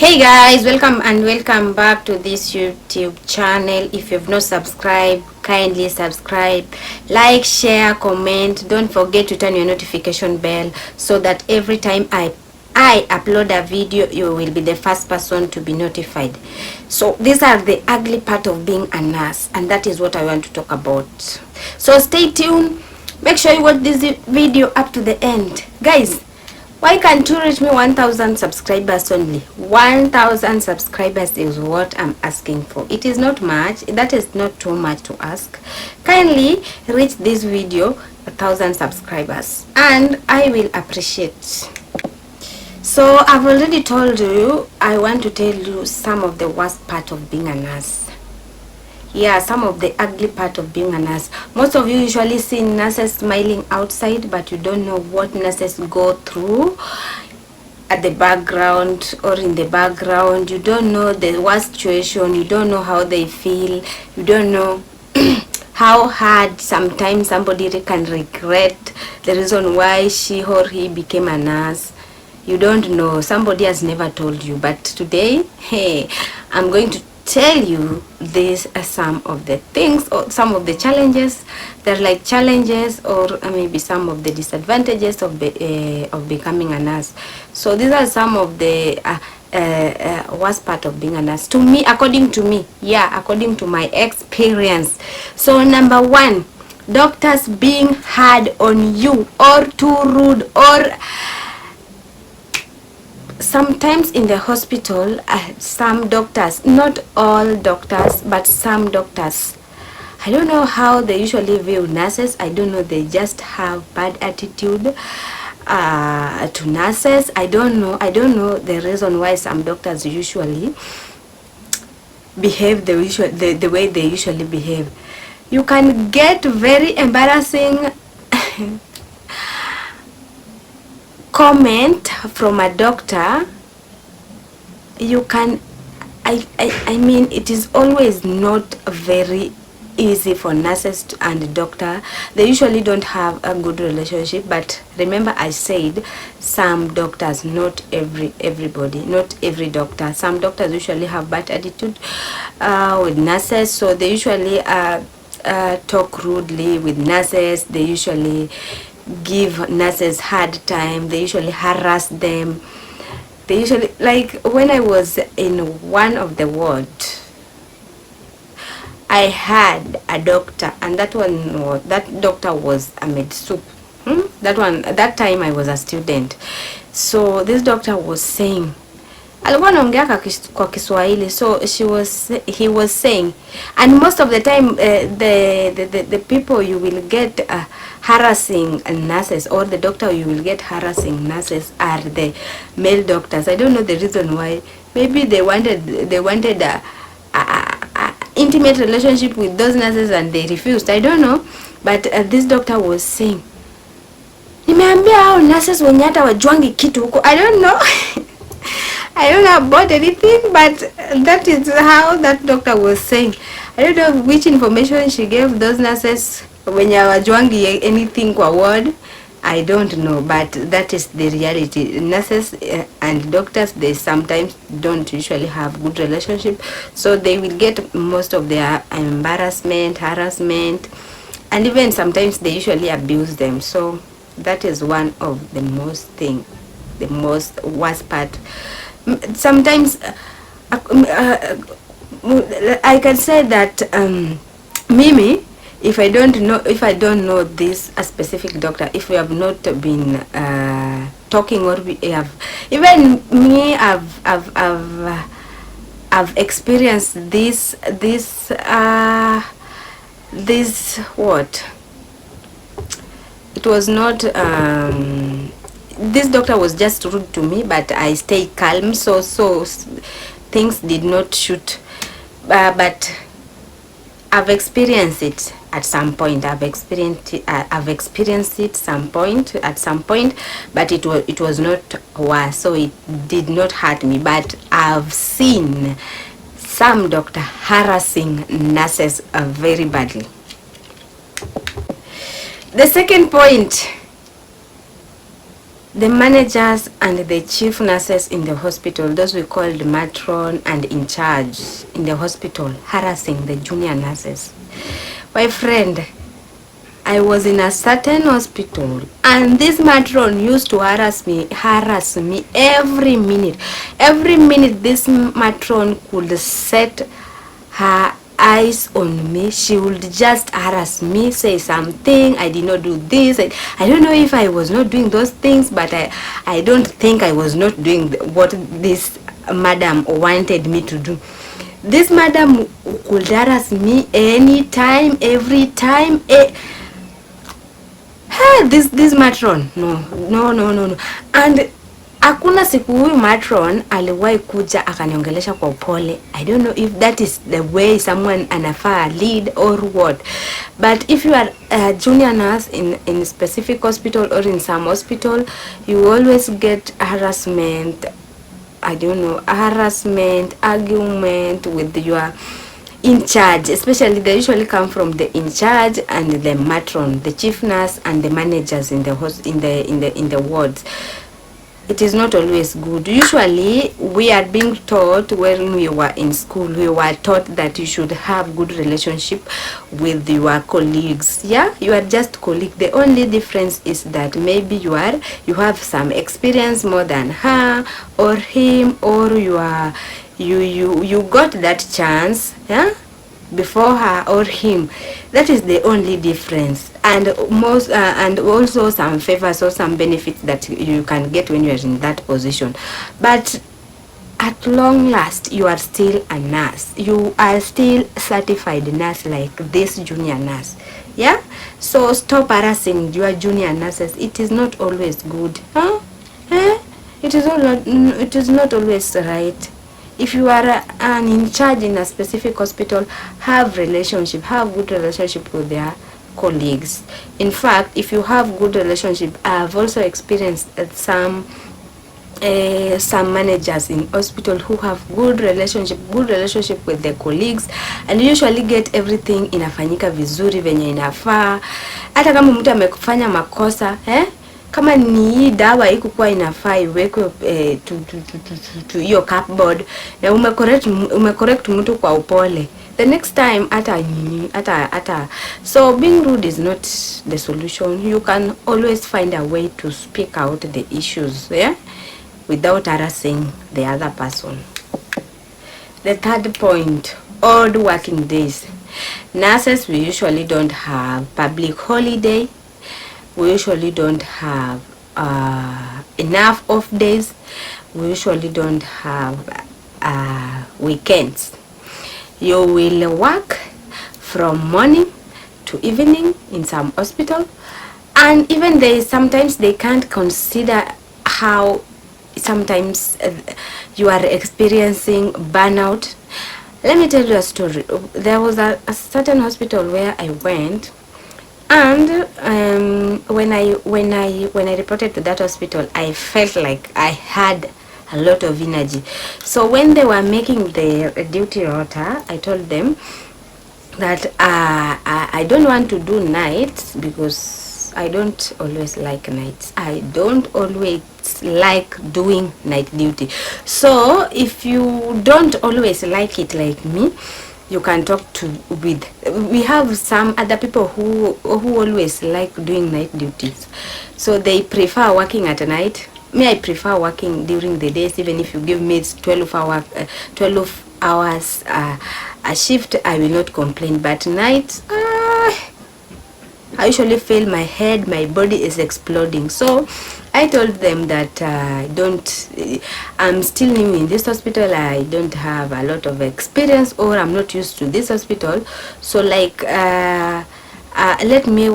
Hey guys, welcome back to this YouTube channel. If you've not subscribed, kindly subscribe, like, share, comment. Don't forget to turn your notification bell so that every time I upload a video, you will be the first person to be notified. So these are the ugly part of being a nurse, and that is what I want to talk about. So stay tuned. Make sure you watch this video up to the end. Guys, why can't you reach me 1,000 subscribers only? 1,000 subscribers is what I'm asking for. It is not much. That is not too much to ask. Kindly reach this video 1,000 subscribers and I will appreciate. So I've already told you, I want to tell you some of the worst part of being a nurse. Yeah, some of the ugly part of being a nurse. Most of you usually see nurses smiling outside, but you don't know what nurses go through at the background or in the background. You don't know the worst situation. You don't know how they feel. You don't know how hard sometimes somebody can regret the reason why she or he became a nurse. You don't know. Somebody has never told you. But today, hey, I'm going to tell you these are some of the things or some of the challenges. They're like challenges or maybe some of the disadvantages of becoming a nurse. So these are some of the worst part of being a nurse to me, according to me. Yeah, according to my experience. So number one, doctors being hard on you or too rude, or sometimes in the hospital, some doctors, not all doctors, but some doctors, I don't know how they usually view nurses. I don't know, they just have bad attitude to nurses. I don't know the reason why some doctors usually behave the way they usually behave. You can get very embarrassing comment from a doctor. You can, I mean, it is always not very easy for nurses and doctor. They usually don't have a good relationship, but remember I said some doctors, not everybody, not every doctor. Some doctors usually have bad attitude with nurses, so they usually talk rudely with nurses. They usually give nurses hard time. They usually harass them. They usually, like when I was in one of the ward, I had a doctor, and that doctor was a med soup. That time I was a student. So this doctor was saying, alikuwa anaongea kwa Kiswahili, so he was saying, and most of the time the people you will get harassing nurses, or the doctor you will get harassing nurses, are the male doctors. I don't know the reason why. Maybe they wanted a intimate relationship with those nurses and they refused. I don't know, but this doctor was saying, nimeambia hao nurses wenye hata wajuangi kitu huko. I don't know. I don't know about anything, but that is how that doctor was saying. I don't know which information she gave those nurses when you are doing anything kwa ward. I don't know, but that is the reality. Nurses and doctors, they sometimes don't usually have good relationship, so they will get most of their embarrassment, harassment, and even sometimes they usually abuse them. So that is one of the the most worst part. Sometimes I can say that Mimi, if I don't know this a specific doctor, if we have not been talking, or we have, even me, I've experienced this what, it was not this doctor was just rude to me, but I stayed calm, so things did not shoot, but I've experienced it at some point. I've experienced it at some point, but it was not worse, so it did not hurt me. But I've seen some doctor harassing nurses very badly. The second point, The managers and the chief nurses in the hospital, those we called matron and in charge in the hospital, harassing the junior nurses. My friend, I was in a certain hospital and this matron used to harass me every minute. Every minute this matron could set her eyes on me. She would just harass me, say something, I did not do this. I don't know if I was not doing those things, but I don't think I was not doing what this madam wanted me to do. This madam could harass me anytime, every time. This matron no. And hakuna siku huyu matron aliwahi kuja akaniongelesha kwa upole. I don't know if that is the way someone anafaa lead or what, but if you are a junior nurse in specific hospital or in some hospital, you always get harassment. I don't know, harassment, argument with your in charge, especially they usually come from the in charge and the matron, the chief nurse and the managers in the wards. It is not always good. Usually we are being taught when we were in school, we were taught that you should have good relationship with your colleagues. Yeah, you are just colleague. The only difference is that maybe you have some experience more than her or him, or you got that chance, yeah, before her or him. That is the only difference, and most and also some favors or some benefits that you can get when you are in that position. But at long last, you are still a nurse. You are still certified nurse like this junior nurse. Yeah, so stop harassing your junior nurses. It is not always good, huh? It is not always right. If you are an in charge in a specific hospital, have good relationship with their colleagues. In fact, if you have good relationship, I have also experienced some managers in hospital who have good relationship with their colleagues, and usually get everything inafanyika vizuri venye inafaa. Hata kama mtu amekufanya makosa, kama ni dawa haikuwa inafaa iwekwe to hiyo cupboard na umecorrect mtu kwa upole, the next time ata so being rude is not the solution. You can always find a way to speak out the issues, without harassing the other person. The third point, odd working days. Nurses, we usually don't have public holiday. We usually don't have enough off days. We usually don't have weekends. You will work from morning to evening in some hospital, and even sometimes they can't consider how sometimes you are experiencing burnout. Let me tell you a story. There was a certain hospital where I went, and when I reported to that hospital, I felt like I had a lot of energy. So when they were making the duty rota, I told them that I don't want to do nights because I don't always like nights. I don't always like doing night duty. So if you don't always like it like me, you can talk we have some other people who always like doing night duties, so they prefer working at night. Me, I prefer working during the days. Even if you give me 12 hours a shift, I will not complain. But night, I usually feel my head, my body is exploding. So I told them that I'm still new in this hospital. I don't have a lot of experience, or I'm not used to this hospital. So like, let me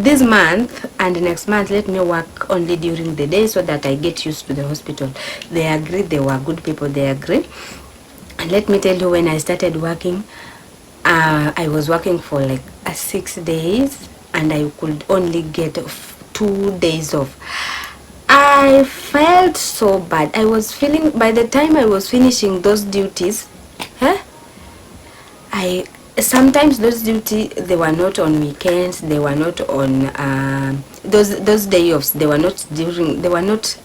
this month and next month, let me work only during the day so that I get used to the hospital. They agreed. They were good people. They agreed. And let me tell you, when I started working, I was working for like 6 days, and I could only get 2 days off. I felt so bad. I was feeling, by the time I was finishing those duties, sometimes those duty, they were not on weekends, they were not on those day offs, they were not during, they were not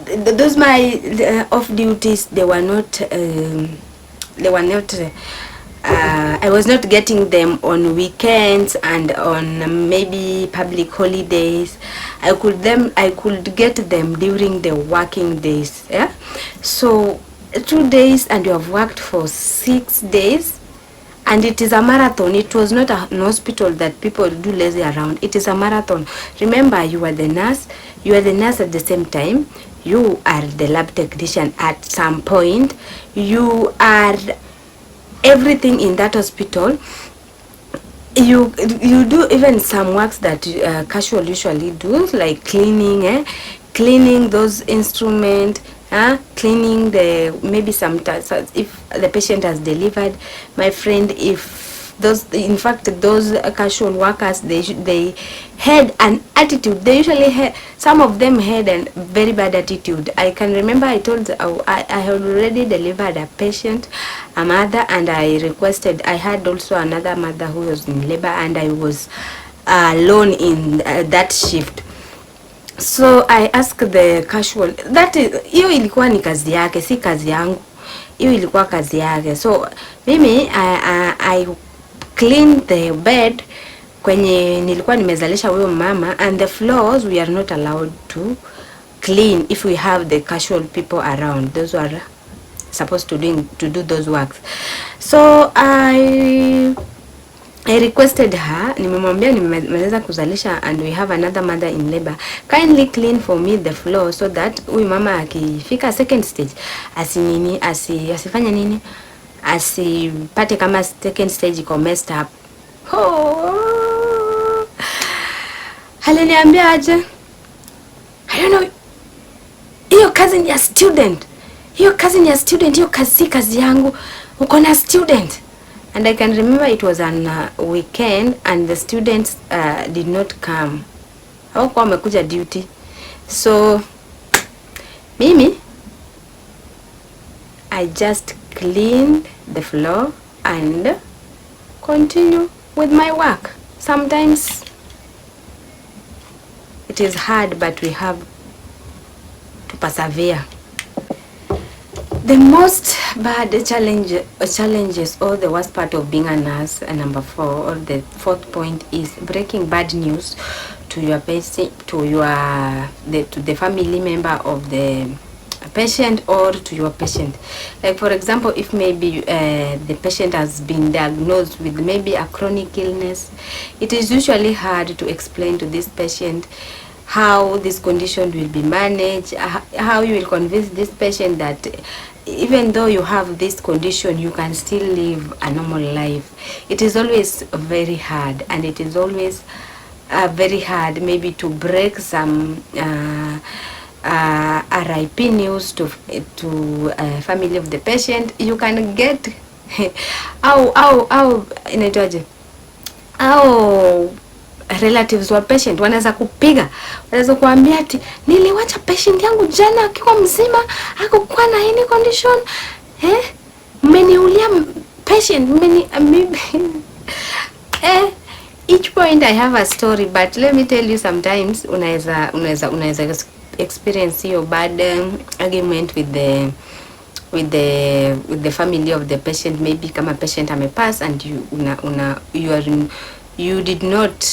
those my off duties, they were not I was not getting them on weekends and on maybe public holidays. I could get them during the working days. Yeah, so 2 days and you have worked for 6 days, and it is a marathon. It was not an hospital that people do lazy around. It is a marathon. Remember, you are the nurse. You are the nurse at the same time. You are the lab technician at some point. You are everything in that hospital. You do even some works that casual usually do, like cleaning, cleaning those instruments, cleaning the, maybe sometimes if the patient has delivered, my friend, if those, in fact those casual workers, they had an attitude. They usually had, some of them had a very bad attitude. I can remember I told I had already delivered a patient, a mother, and I requested, I had also another mother who was in labor, and I was alone in that shift. So I asked the casual, that hiyo ilikuwa ni kazi yake, si kazi yangu. Hiyo ilikuwa kazi yake. So mimi I cleaned the bed kwenye nilikuwa nimezalisha huyo mama, and the floors we are not allowed to clean if we have the casual people around. Those are supposed to do those works. So I requested her, nimemwambia nimeweza kuzalisha and we have another mother in labor, kindly clean for me the floor so that huyu mama akifika second stage asifanye nini, asipate kama second stage iko messed up. Aliniambia aje, I don't know, hiyo kazi ni ya student, hiyo kazi ni ya student, hiyo kazi yangu, uko na student. And I can remember it was on weekend and the students did not come. Hawakuwa wamekuja duty. So mimi, I just cleaned the floor and continue with my work. Sometimes it is hard, but we have to persevere. The most bad challenges, or the worst part of being a nurse, number 4, or the 4th point, is breaking bad news to your patient, to the family member of the patient, or to your patient. Like for example, if maybe the patient has been diagnosed with maybe a chronic illness, it is usually hard to explain to this patient how this condition will be managed, how you will convince this patient that even though you have this condition, you can still live a normal life. It is always very hard, and it is always very hard maybe to break some RIP news to family of the patient. You can get inaitwaje, relatives wa patient wanaweza kupiga, wanaweza kuambia ati niliwacha patient yangu jana akiwa mzima, hakukuwa na any condition, mmeniulia patient, each point I have a story, but let me tell you, sometimes unaweza experience your bad argument with the family of the patient. Maybe kama patient amepass and you did not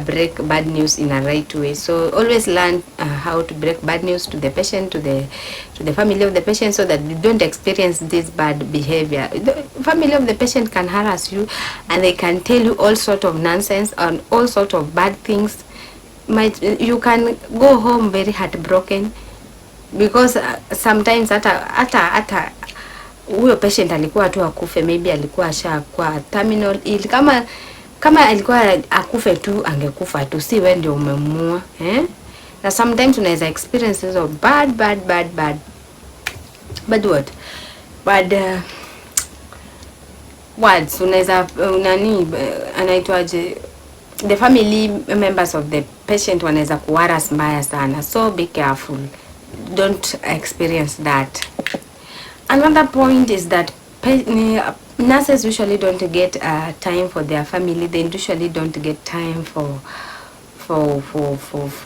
break bad news in a right way. So always learn how to break bad news to the patient, to the family of the patient, so that you don't experience this bad behavior. The family of the patient can harass you, and they can tell you all sort of nonsense and all sort of bad things. You can go home very heartbroken, because sometimes hata huyo patient alikuwa tu akufe, maybe alikuwa ashakuwa terminal ill. Kama alikuwa akufe tu, angekufa tu, si wewe ndio umemua, na sometimes unaweza experience hizo bad words, unaweza anaitwaje, the family members of the patient wanaweza kuharass mbaya sana. So be careful, don't experience that. Another point is that nurses usually don't get time for their family. They usually don't get time for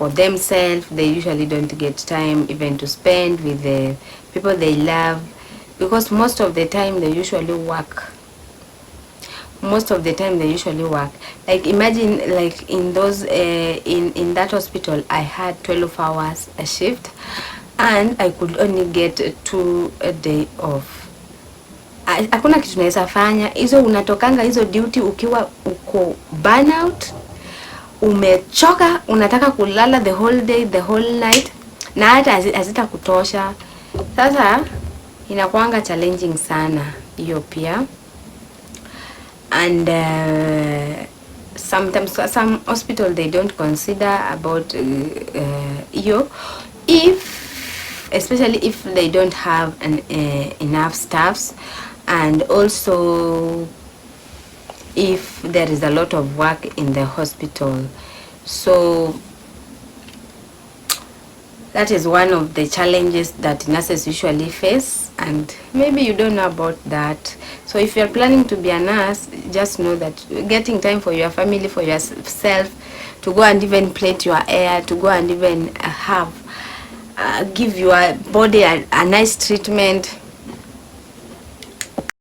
themselves. They usually don't get time even to spend with the people they love, because most of the time they usually work. Like imagine, like in those in that hospital, I had 12 hours a shift, and I could only get 2 a day off. Hakuna kitu naweza fanya. Hizo unatokanga hizo duty ukiwa uko burnout, umechoka, unataka kulala the whole day, the whole night, na hata hazita kutosha. Sasa inakuanga challenging sana hiyo pia. And sometimes some hospital they don't consider about you, especially if they don't have enough staffs, and also if there is a lot of work in the hospital. So that is one of the challenges that nurses usually face, and maybe you don't know about that. So if you're planning to be a nurse, just know that getting time for your family, for yourself, to go and even plait your hair, to go and even give your body a nice treatment,